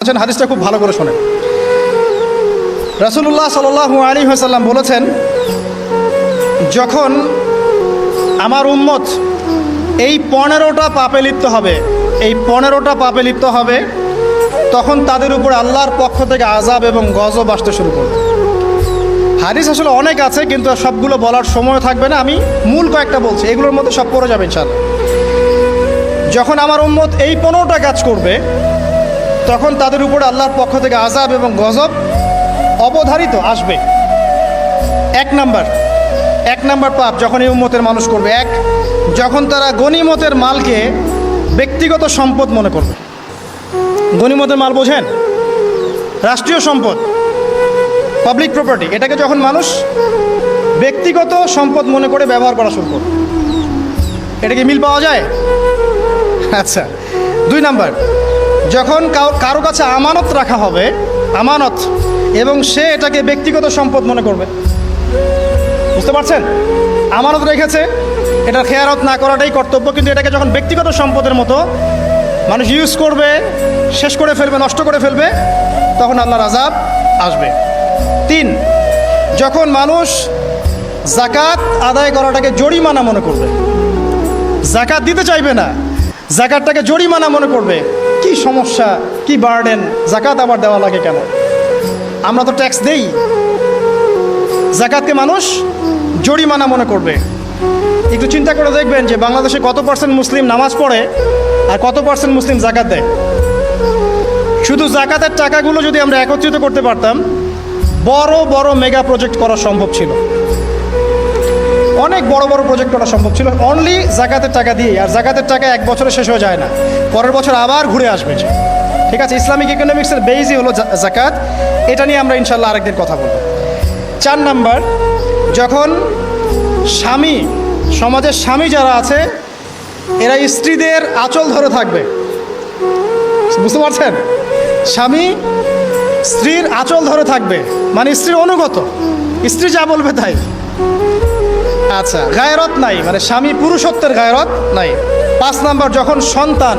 হাদিসটা খুব ভালো করে শোনেন। রাসূলুল্লাহ সাল্লাল্লাহু আলাইহি ওয়াসাল্লাম বলেছেন, যখন আমার উম্মত এই 15টা পাপে লিপ্ত হবে, এই 15টা পাপে লিপ্ত হবে, তখন তাদের উপর আল্লাহর পক্ষ থেকে আযাব এবং গজব আসতে শুরু করবে। হাদিস আসলে অনেক আছে, কিন্তু সবগুলো বলার সময় থাকবে না। আমি মূল কয়েকটা বলছি, এগুলোর মধ্যে সব পড়ে যাবে ইনশাআল্লাহ। যখন আমার উম্মত এই 15টা কাজ করবে, তখন তাদের উপরে আল্লাহর পক্ষ থেকে আযাব এবং গজব অবধারিত আসবে। এক নাম্বার পাপ যখন এই উম্মতের মানুষ করবে, যখন তারা গনিমতের মালকে ব্যক্তিগত সম্পদ মনে করবে। গনিমতের মাল বোঝেন? রাষ্ট্রীয় সম্পদ, পাবলিক প্রপার্টি, এটাকে যখন মানুষ ব্যক্তিগত সম্পদ মনে করে ব্যবহার করা শুরু করবে। এটা কি মিল পাওয়া যায়? আচ্ছা। 2 নাম্বার, যখন কারো কাছে আমানত রাখা হবে, আমানত, এবং সে এটাকে ব্যক্তিগত সম্পদ মনে করবে। বুঝতে পারছেন? আমানত রেখেছে, এটার খেয়ারত না করাটাই কর্তব্য, কিন্তু এটাকে যখন ব্যক্তিগত সম্পদের মতো মানুষ ইউজ করবে, শেষ করে ফেলবে, নষ্ট করে ফেলবে, তখন আল্লাহর আযাব আসবে। 3, যখন মানুষ যাকাত আদায় করাটাকে জরিমানা মনে করবে, যাকাত দিতে চাইবে না, যাকাতটাকে জরিমানা মনে করবে। কি সমস্যা, কি বার্ডেন, যাকাত আবার দেওয়া লাগে কেন? আমরা তো ট্যাক্স দেই। যাকাতকে মানুষ জরিমানা মনে করবে। একটু চিন্তা করে দেখবেন যে বাংলাদেশে কত % মুসলিম নামাজ পড়ে আর কত % মুসলিম যাকাত দেয়। শুধু যাকাতের টাকাগুলো যদি আমরা একত্রিত করতে পারতাম, বড় বড় মেগা প্রজেক্ট করা সম্ভব ছিল। অনেক বড় বড় প্রজেক্ট করা সম্ভব ছিল অনলি যাকাতের টাকা দিয়ে। আর যাকাতের টাকা এক বছরে শেষ হয়ে যায় না, পরের বছর আবার ঘুরে আসবে। ঠিক আছে, ইসলামিক ইকোনমিক্সের বেসই হলো যাকাত। এটা নিয়ে আমরা ইনশাল্লাহ আরেকদিন কথা বলব। 4 নাম্বার, যখন স্বামী, সমাজের স্বামী যারা আছে, এরা স্ত্রীদের আঁচল ধরে থাকবে। বুঝতে পারছেন? স্বামী স্ত্রীর আঁচল ধরে থাকবে, মানে স্ত্রীর অনুগত, স্ত্রী যা বলবে তাই। আচ্ছা, গায়রত নাই, মানে স্বামী পুরুষত্বের গায়রত নাই। 5 নাম্বার, যখন সন্তান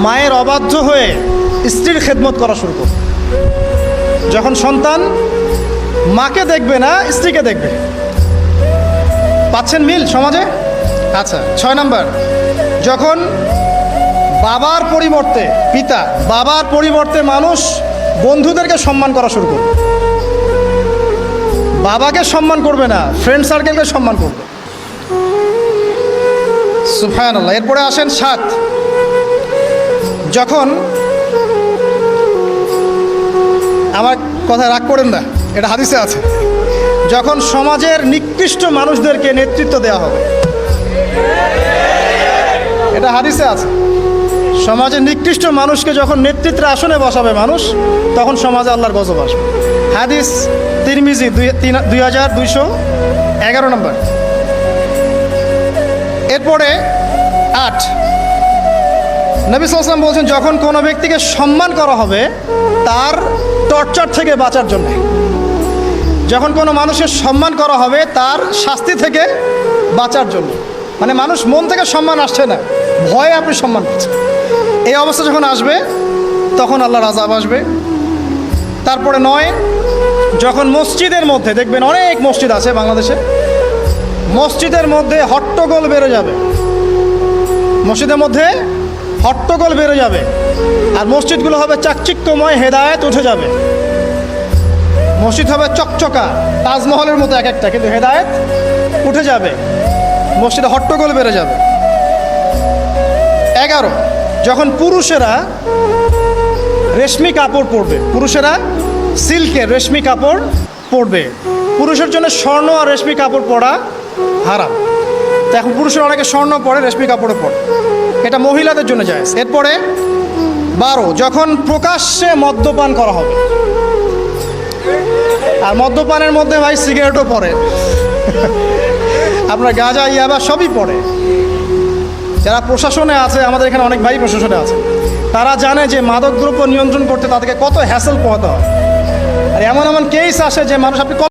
মায়ের অবাধ্য হয়ে স্ত্রীর খেদমত করা শুরু করবে। যখন সন্তান মাকে দেখবে না, স্ত্রীকে দেখবে। পাচ্ছেন মিল সমাজে? আচ্ছা। 6 নাম্বার, যখন বাবার পরিবর্তে, পিতা, বাবার পরিবর্তে মানুষ বন্ধুদেরকে সম্মান করা শুরু করবে। বাবাকে সম্মান করবে না, ফ্রেন্ড সার্কেলকে সম্মান করবে। সুবহানাল্লাহ। এরপরে আসেন 7, যখন, আমার কথা রাগ করেন না, এটা হাদিসে আছে, যখন সমাজের নিকৃষ্ট মানুষদেরকে নেতৃত্ব দেওয়া হবে। এটা হাদিসে আছে। সমাজের নিকৃষ্ট মানুষকে যখন নেতৃত্বের আসনে বসাবে মানুষ, তখন সমাজে আল্লাহর গজব আসবে। হাদিস তিরমিজি 2211 নম্বর। এরপরে 8, নবী সাল্লাল্লাহু আলাইহি ওয়াসাল্লাম বলছেন, যখন কোনো ব্যক্তিকে সম্মান করা হবে তার টর্চার থেকে বাঁচার জন্য। যখন কোনো মানুষের সম্মান করা হবে তার শাস্তি থেকে বাঁচার জন্য। মানে মানুষ মন থেকে সম্মান আসছে না, ভয়ে আপনি সম্মান করছেন। এই অবস্থা যখন আসবে, তখন আল্লাহর আযাব আসবে। তারপরে 9, যখন মসজিদের মধ্যে, দেখবেন অনেক মসজিদ আছে বাংলাদেশে, মসজিদের মধ্যে হট্টগোল বেড়ে যাবে। মসজিদের মধ্যে হট্টগোল বেড়ে যাবে, আর মসজিদগুলো হবে চাকচিক্যময়, হেদায়েত উঠে যাবে। মসজিদ হবে চকচকা, তাজমহলের মতো এক একটা, কিন্তু হেদায়েত উঠে যাবে। মসজিদে হট্টগোল বেড়ে যাবে। 11, যখন পুরুষেরা রেশমি কাপড় পরবে, পুরুষেরা সিল্কের রেশমি কাপড় পরবে। পুরুষের জন্য স্বর্ণ আর রেশমি কাপড় পরা হারাম। তো এখন পুরুষেরা অনেকে স্বর্ণ পরে, রেশমি কাপড়ও পরে, এটা মহিলাদের জন্য জায়েজ। এরপরে 12, যখন প্রকাশ্যে মদ্যপান করা হবে। আর মদ্যপানের মধ্যে ভাই সিগারেটও পড়ে, আপনার গাঁজা, ইয়াবা সবই পড়ে। যারা প্রশাসনে আছে, আমাদের এখানে অনেক ভাই প্রশাসনে আছে, তারা জানে যে মাদকদ্রব্য নিয়ন্ত্রণ করতে তাদেরকে কত হ্যাসেল পোহাতে হয়। আর এমন এমন কেস আসে যে মানুষ, আপনি